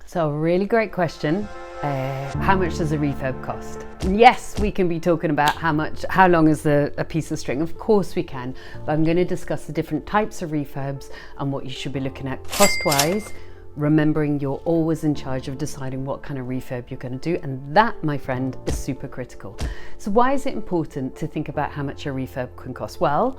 So, a really great question. How much does a refurb cost? Yes, we can be talking about how long is a piece of string. Of course we can, but I'm going to discuss the different types of refurbs and what you should be looking at cost-wise, remembering you're always in charge of deciding what kind of refurb you're going to do, and that, my friend, is super critical. So why is it important to think about how much a refurb can cost? Well,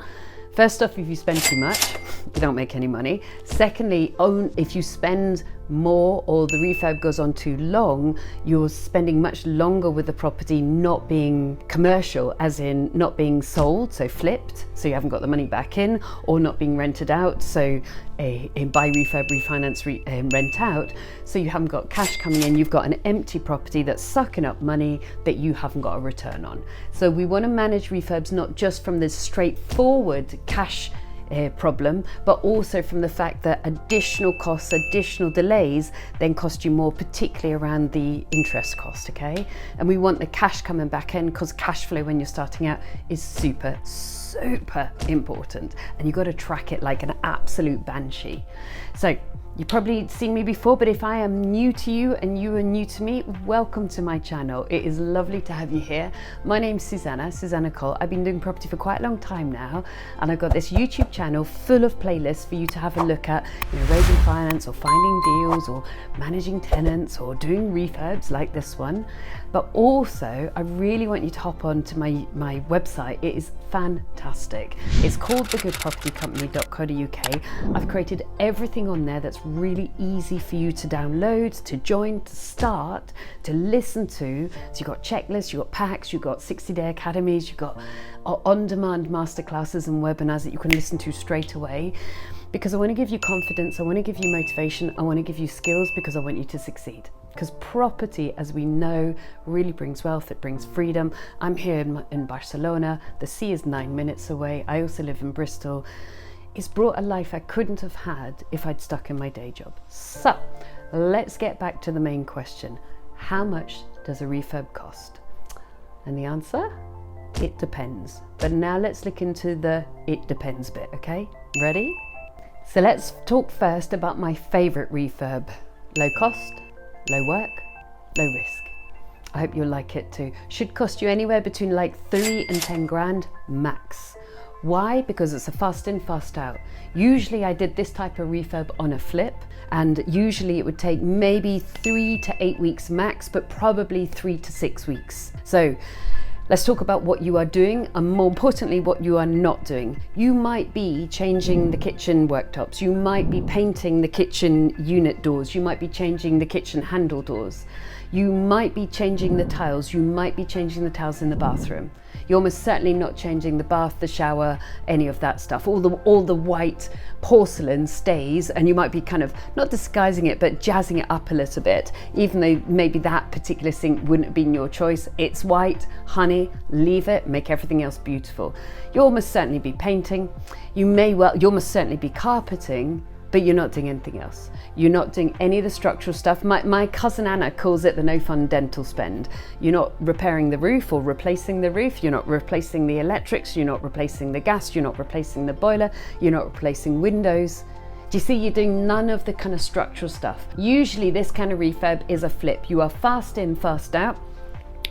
first off, if you spend too much, you don't make any money. Secondly, if you spend more or the refurb goes on too long, you're spending much longer with the property not being commercial, as in not being sold, so flipped, so you haven't got the money back in, or not being rented out, so buy refurb, refinance, rent out, so you haven't got cash coming in, you've got an empty property that's sucking up money that you haven't got a return on. So we want to manage refurbs not just from this straightforward cash problem, but also from the fact that additional costs, additional delays then cost you more, particularly around the interest cost, okay? And we want the cash coming back in, because cash flow when you're starting out is super important, and you've got to track it like an absolute banshee. So you've probably seen me before, but if I am new to you and you are new to me, welcome to my channel. It is lovely to have you here. My name's Susannah Cole. I've been doing property for quite a long time now, and I've got this YouTube channel full of playlists for you to have a look at, raising finance or finding deals or managing tenants or doing refurbs like this one. But also, I really want you to hop on to my website. It is fantastic. It's called thegoodpropertycompany.co.uk. I've created everything on there that's really easy for you to download, to join, to start, to listen to. So you've got checklists, you've got packs, you've got 60-day academies, you've got on-demand masterclasses and webinars that you can listen to straight away. Because I want to give you confidence, I want to give you motivation, I want to give you skills, because I want you to succeed. Because property, as we know, really brings wealth, it brings freedom. I'm here in Barcelona, the sea is 9 minutes away, I also live in Bristol. It's brought a life I couldn't have had if I'd stuck in my day job. So, let's get back to the main question. How much does a refurb cost? And the answer? It depends. But now let's look into the it depends bit, okay? Ready? So let's talk first about my favorite refurb. Low cost, low work, low risk. I hope you'll like it too. Should cost you anywhere between like 3 and 10 grand max. Why? Because it's a fast in, fast out. Usually I did this type of refurb on a flip, and usually it would take maybe 3 to 8 weeks max, but probably 3 to 6 weeks. So let's talk about what you are doing, and more importantly, what you are not doing. You might be changing the kitchen worktops, you might be painting the kitchen unit doors, you might be changing the kitchen handle doors, you might be changing the tiles, you might be changing the tiles in the bathroom. You're almost certainly not changing the bath, the shower, any of that stuff. All the white porcelain stays, and you might be kind of not disguising it, but jazzing it up a little bit, even though maybe that particular sink wouldn't have been your choice. It's white, honey, leave it, make everything else beautiful. You'll almost certainly be painting. You'll almost certainly be carpeting, but you're not doing anything else. You're not doing any of the structural stuff. My cousin Anna calls it the no fun dental spend. You're not repairing the roof or replacing the roof. You're not replacing the electrics. You're not replacing the gas. You're not replacing the boiler. You're not replacing windows. Do you see? You're doing none of the kind of structural stuff. Usually this kind of refurb is a flip. You are fast in, fast out.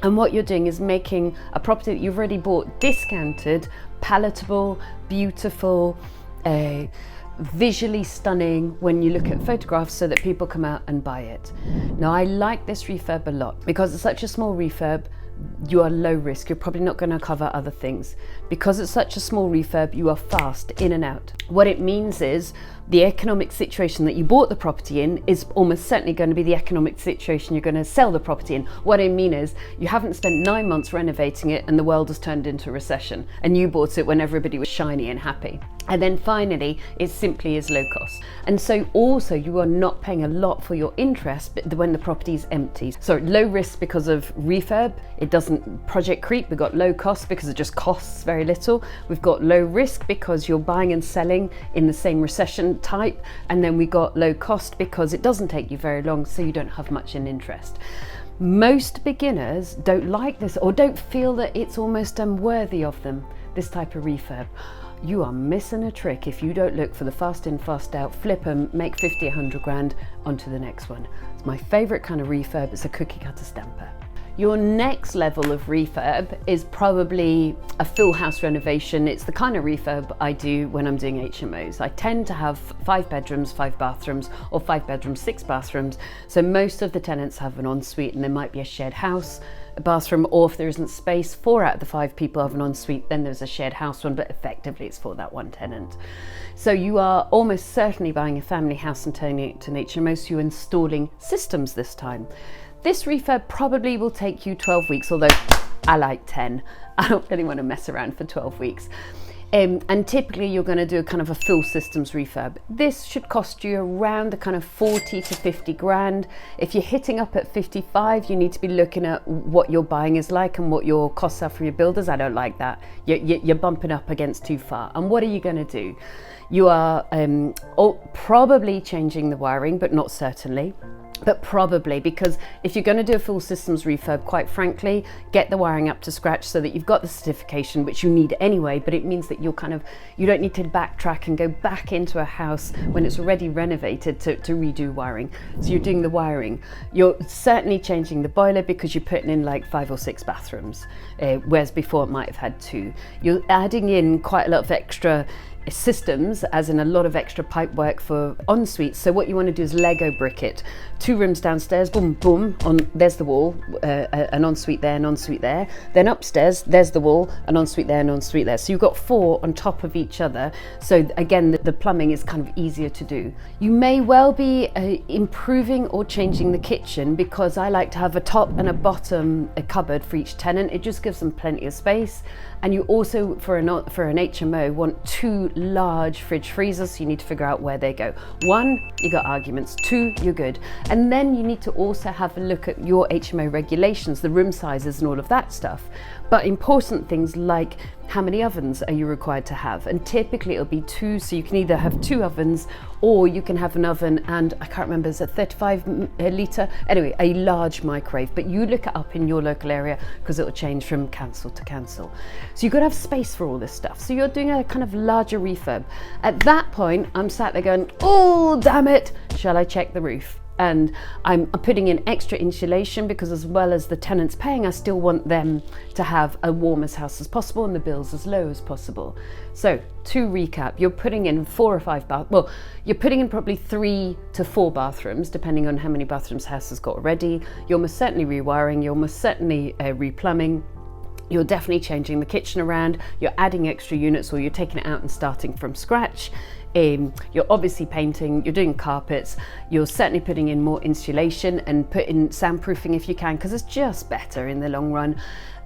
And what you're doing is making a property that you've already bought discounted, palatable, beautiful, visually stunning when you look at photographs, so that people come out and buy it. Now, I like this refurb a lot because it's such a small refurb. You are low risk. You're probably not going to cover other things. Because it's such a small refurb, you are fast in and out. What it means is the economic situation that you bought the property in is almost certainly going to be the economic situation you're going to sell the property in. What I mean is you haven't spent 9 months renovating it and the world has turned into a recession, and you bought it when everybody was shiny and happy. And then finally, it simply is low cost. And so also you are not paying a lot for your interest when the property is empty. So low risk because of refurb. It doesn't project creep. We've got low cost because it just costs very little. We've got low risk because you're buying and selling in the same recession type. And then we got low cost because it doesn't take you very long, so you don't have much in interest. Most beginners don't like this, or don't feel that it's almost unworthy of them, this type of refurb. You are missing a trick if you don't look for the fast in, fast out, flip them, make 50, 100 grand, onto the next one. My favourite kind of refurb is a cookie cutter stamper. Your next level of refurb is probably a full house renovation. It's the kind of refurb I do when I'm doing HMOs. I tend to have 5 bedrooms, 5 bathrooms, or 5 bedrooms, 6 bathrooms. So most of the tenants have an ensuite, and there might be a shared house, a bathroom, or if there isn't space, 4 out of the 5 people have an ensuite, then there's a shared house one, but effectively it's for that one tenant. So you are almost certainly buying a family house and turning it to an HMO, so you're installing systems this time. This refurb probably will take you 12 weeks, although I like 10. I don't really want to mess around for 12 weeks. And typically you're going to do a kind of a full systems refurb. This should cost you around a kind of 40 to 50 grand. If you're hitting up at 55, you need to be looking at what your buying is like and what your costs are for your builders. I don't like that. You're bumping up against too far. And what are you going to do? You are probably changing the wiring, but not certainly. But probably, because if you're going to do a full systems refurb, quite frankly, get the wiring up to scratch so that you've got the certification, which you need anyway, but it means that you don't need to backtrack and go back into a house when it's already renovated to redo wiring. So you're doing the wiring. You're certainly changing the boiler because you're putting in like 5 or 6 bathrooms, whereas before it might have had 2. You're adding in quite a lot of extra systems, as in a lot of extra pipe work for ensuite. So what you want to do is Lego brick it. 2 rooms downstairs, boom, boom, there's the wall, an ensuite there, an ensuite there. Then upstairs, there's the wall, an ensuite there, an ensuite there. So you've got 4 on top of each other. So again, the plumbing is kind of easier to do. You may well be improving or changing the kitchen, because I like to have a top and a bottom cupboard for each tenant. It just gives them plenty of space. And you also, for an HMO, want 2 large fridge freezers, so you need to figure out where they go. 1, you got arguments. 2, you're good. And then you need to also have a look at your HMO regulations, the room sizes and all of that stuff. But important things like how many ovens are you required to have? And typically it'll be 2, so you can either have 2 ovens, or you can have an oven and I can't remember, is it 35 litre? Anyway, a large microwave, but you look it up in your local area because it'll change from council to council. So you've got to have space for all this stuff. So you're doing a kind of larger refurb. At that point, I'm sat there going, oh, damn it, shall I check the roof? And I'm putting in extra insulation because, as well as the tenants paying, I still want them to have a warm as house as possible and the bills as low as possible. So to recap, you're putting in 4 or 5 you're putting in probably 3 to 4 bathrooms, depending on how many bathrooms the house has got already. You're most certainly rewiring, you're most certainly replumbing. You're definitely changing the kitchen around, you're adding extra units, or you're taking it out and starting from scratch. You're obviously painting, you're doing carpets, you're certainly putting in more insulation and put in soundproofing if you can, because it's just better in the long run.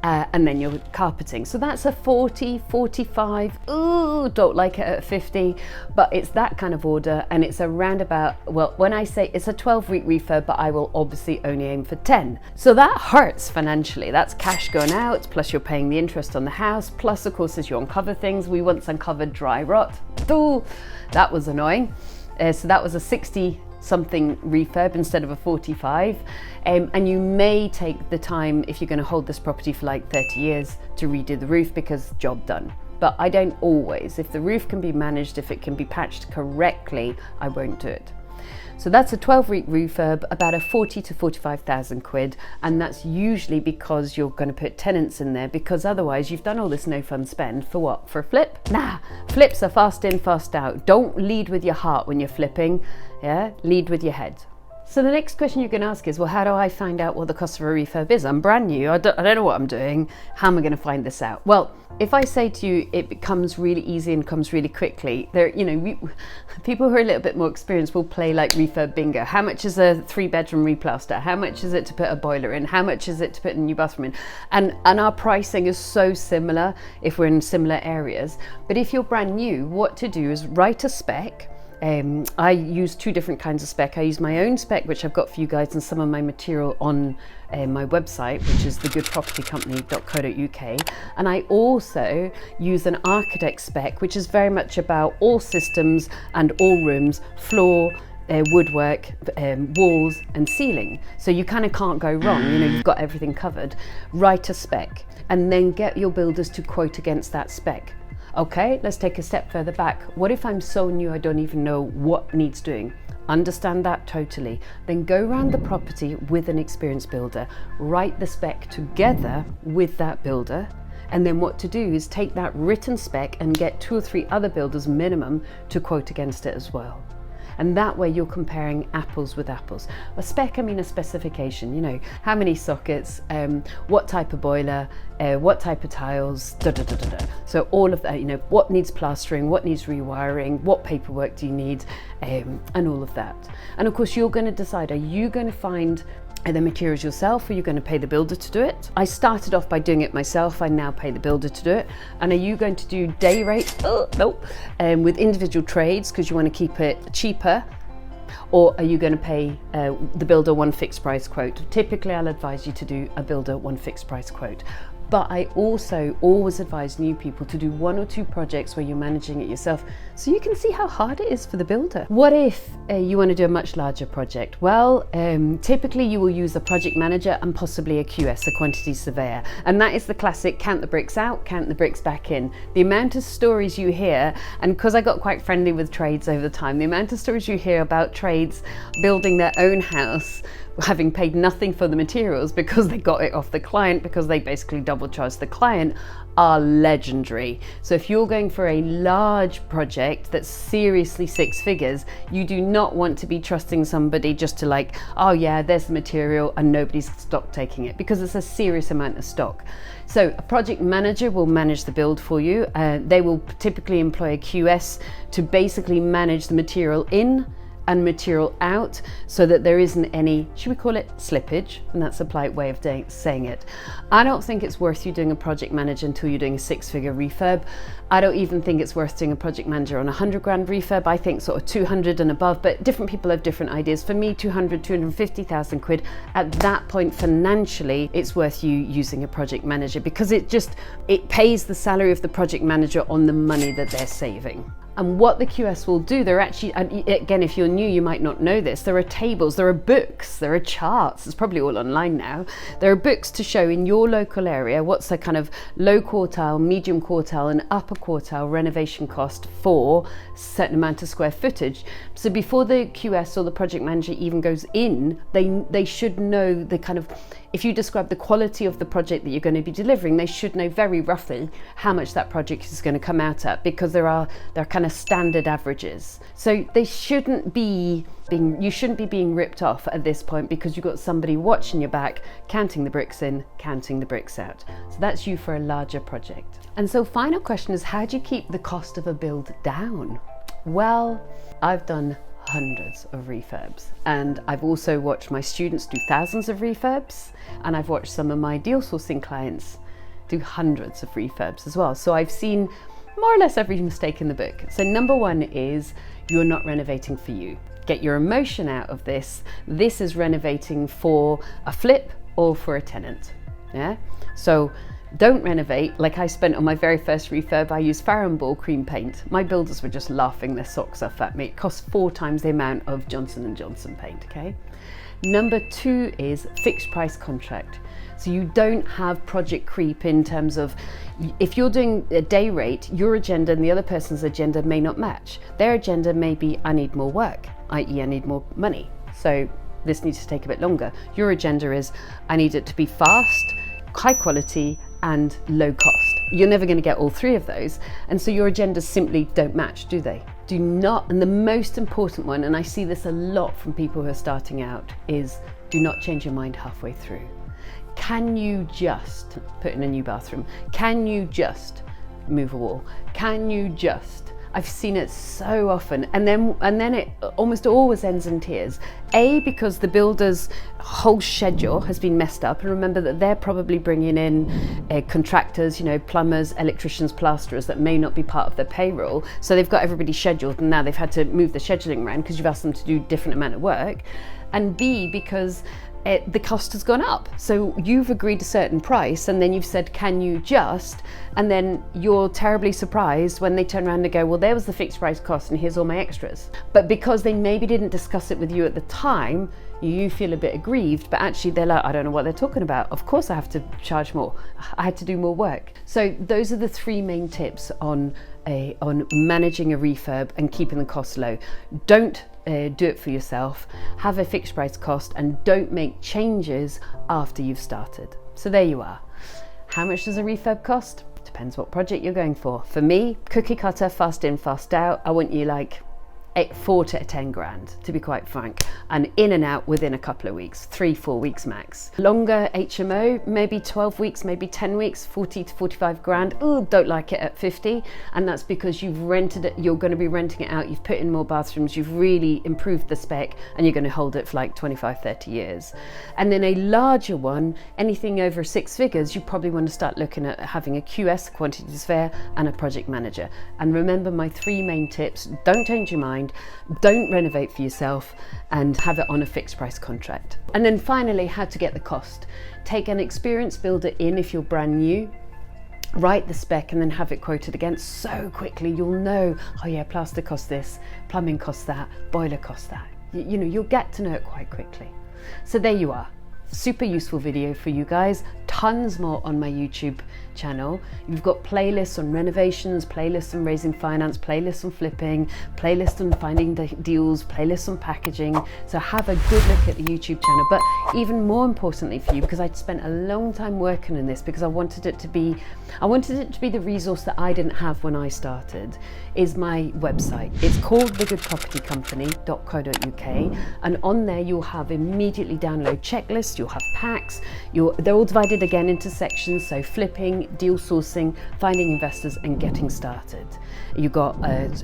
And then you're carpeting. So that's a 40, 45, ooh, don't like it at 50, but it's that kind of order, and it's around about, well, when I say it's a 12-week refurb, but I will obviously only aim for 10. So that hurts financially. That's cash going out, plus you're paying the interest on the house, plus of course as you uncover things. We once uncovered dry rot. Ooh, that was annoying. So that was a 60 something refurb instead of a 45, and you may take the time, if you're going to hold this property for like 30 years, to redo the roof, because job done. But I don't always. If the roof can be managed, if it can be patched correctly, I won't do it. So that's a 12-week refurb, about a 40 to 45,000 quid, and that's usually because you're going to put tenants in there, because otherwise you've done all this no fun spend for what? For a flip? Nah, flips are fast in, fast out. Don't lead with your heart when you're flipping, yeah? Lead with your head. So the next question you can ask is, well, how do I find out what the cost of a refurb is? I'm brand new, I don't know what I'm doing. How am I going to find this out? Well, if I say to you it becomes really easy and comes really quickly, people who are a little bit more experienced will play like refurb bingo. How much is a 3-bedroom replaster? How much is it to put a boiler in? How much is it to put a new bathroom in? And our pricing is so similar if we're in similar areas. But if you're brand new, what to do is write a spec. I use 2 different kinds of spec. I use my own spec, which I've got for you guys, and some of my material on my website, which is thegoodpropertycompany.co.uk. And I also use an architect spec, which is very much about all systems and all rooms, floor, woodwork, walls and ceiling. So you kind of can't go wrong, you've got everything covered. Write a spec and then get your builders to quote against that spec. Okay, let's take a step further back. What if I'm so new I don't even know what needs doing? Understand that totally. Then go around the property with an experienced builder, write the spec together with that builder, and then what to do is take that written spec and get 2 or 3 other builders minimum to quote against it as well. And that way you're comparing apples with apples. A spec, I mean a specification, you know, how many sockets, what type of boiler, what type of tiles, da, da, da, da, da. So all of that, you know, what needs plastering, what needs rewiring, what paperwork do you need, and all of that. And of course you're going to decide, are you going to find the materials yourself, or are you going to pay the builder to do it? I started off by doing it myself. I now pay the builder to do it. And are you going to do day rate? Oh, nope. With individual trades because you want to keep it cheaper? Or are you going to pay the builder one fixed price quote? Typically, I'll advise you to do a builder one fixed price quote. But I also always advise new people to do 1 or 2 projects where you're managing it yourself so you can see how hard it is for the builder. What if you want to do a much larger project? Well, typically you will use a project manager and possibly a QS, a quantity surveyor. And that is the classic count the bricks out, count the bricks back in. The amount of stories you hear, and because I got quite friendly with trades over the time, the amount of stories you hear about trades building their own house having paid nothing for the materials because they got it off the client, because they basically double charged the client, are legendary. So if you're going for a large project that's seriously 6 figures, you do not want to be trusting somebody just to like, oh yeah, there's the material and nobody's stock taking it, because it's a serious amount of stock. So a project manager will manage the build for you. They will typically employ a QS to basically manage the material in and material out so that there isn't any, should we call it slippage? And that's a polite way of saying it. I don't think it's worth you doing a project manager until you're doing a 6-figure refurb. I don't even think it's worth doing a project manager on 100 grand refurb. I think sort of 200 and above, but different people have different ideas. For me, 200, 250,000 quid, at that point financially, it's worth you using a project manager because it pays the salary of the project manager on the money that they're saving. And what the QS will do, they're actually, again, if you're new, you might not know this, there are tables, there are books, there are charts, it's probably all online now. There are books to show in your local area what's a kind of low quartile, medium quartile and upper quartile renovation cost for a certain amount of square footage. So before the QS or the project manager even goes in, they should know the kind of, if you describe the quality of the project that you're going to be delivering, they should know very roughly how much that project is going to come out at, because there are kind of standard averages. So they shouldn't be you shouldn't be being ripped off at this point because you've got somebody watching your back, counting the bricks in, counting the bricks out. So that's you for a larger project. And so final question is, how do you keep the cost of a build down? Well, I've done hundreds of refurbs, and I've also watched my students do thousands of refurbs, and I've watched some of my deal sourcing clients do hundreds of refurbs as well. So I've seen more or less every mistake in the book. So number 1 is you're not renovating for you. Get your emotion out of this. This is renovating for a flip or for a tenant. Yeah. So don't renovate. Like I spent on my very first refurb, I used Farrow & Ball cream paint. My builders were just laughing their socks off at me. It cost 4 times the amount of Johnson & Johnson paint, okay? Number 2 is fixed price contract. So you don't have project creep in terms of, if you're doing a day rate, your agenda and the other person's agenda may not match. Their agenda may be, I need more work, i.e. I need more money. So this needs to take a bit longer. Your agenda is, I need it to be fast, high quality, and low cost. You're never going to get all 3 of those, and so your agendas simply don't match, do they? Do not, and the most important one, and I see this a lot from people who are starting out, is do not change your mind halfway through. Can you just put in a new bathroom? Can you just move a wall? Can you just? I've seen it so often, and then it almost always ends in tears. A, because the builder's whole schedule has been messed up, and remember that they're probably bringing in contractors, you know, plumbers, electricians, plasterers that may not be part of their payroll. So they've got everybody scheduled, and now they've had to move the scheduling around because you've asked them to do different amount of work. And B, because the cost has gone up. So you've agreed a certain price and then you've said, can you adjust? And then you're terribly surprised when they turn around and go, well, there was the fixed price cost and here's all my extras. But because they maybe didn't discuss it with you at the time, you feel a bit aggrieved, but actually they're like, I don't know what they're talking about. Of course I have to charge more. I had to do more work. So those are the three main tips on managing a refurb and keeping the costs low. Don't do it for yourself, have a fixed price cost, and don't make changes after you've started. So there you are. How much does a refurb cost? Depends what project you're going for. For me, cookie cutter, fast in, fast out, I want you like 4 to 10 grand, to be quite frank, and in and out within a couple of weeks, 3-4 weeks max. Longer HMO, maybe 12 weeks, maybe 10 weeks, 40 to 45 grand. Ooh, don't like it at 50. And that's because you've rented it, you're going to be renting it out, you've put in more bathrooms, you've really improved the spec, and you're going to hold it for like 25, 30 years. And then a larger one, anything over 6 figures, you probably want to start looking at having a QS, quantity surveyor, and a project manager. And remember my 3 main tips: don't change your mind, don't renovate for yourself, and have it on a fixed price contract. And then finally, how to get the cost. Take an experienced builder in if you're brand new, write the spec and then have it quoted again so quickly. You'll know, oh yeah, plaster costs this, plumbing costs that, boiler costs that. You know, you'll get to know it quite quickly. So there you are. Super useful video for you guys. Tons more on my YouTube channel. You've got playlists on renovations, playlists on raising finance, playlists on flipping, playlists on finding the deals, playlists on packaging. So have a good look at the YouTube channel. But even more importantly for you, because I'd spent a long time working on this, because I wanted it to be the resource that I didn't have when I started, is my website. It's called thegoodpropertycompany.co.uk, and on there you'll have immediately download checklists, you'll have packs, they're all divided again into sections, so flipping, deal sourcing, finding investors, and getting started. You've got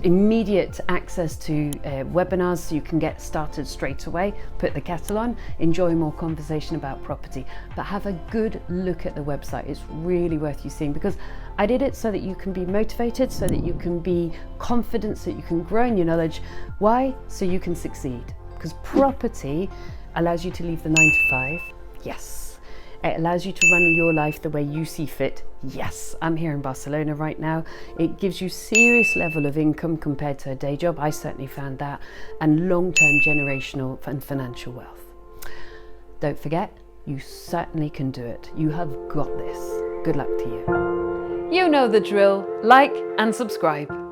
immediate access to webinars, so you can get started straight away, put the kettle on, enjoy more conversation about property. But have a good look at the website. It's really worth you seeing, because I did it so that you can be motivated, so that you can be confident, so that you can grow in your knowledge. Why? So you can succeed. Because property allows you to leave the 9 to 5. Yes. It allows you to run your life the way you see fit. Yes, I'm here in Barcelona right now. It gives you serious level of income compared to a day job. I certainly found that. And long-term generational and financial wealth. Don't forget, you certainly can do it. You have got this. Good luck to you. You know the drill. Like and subscribe.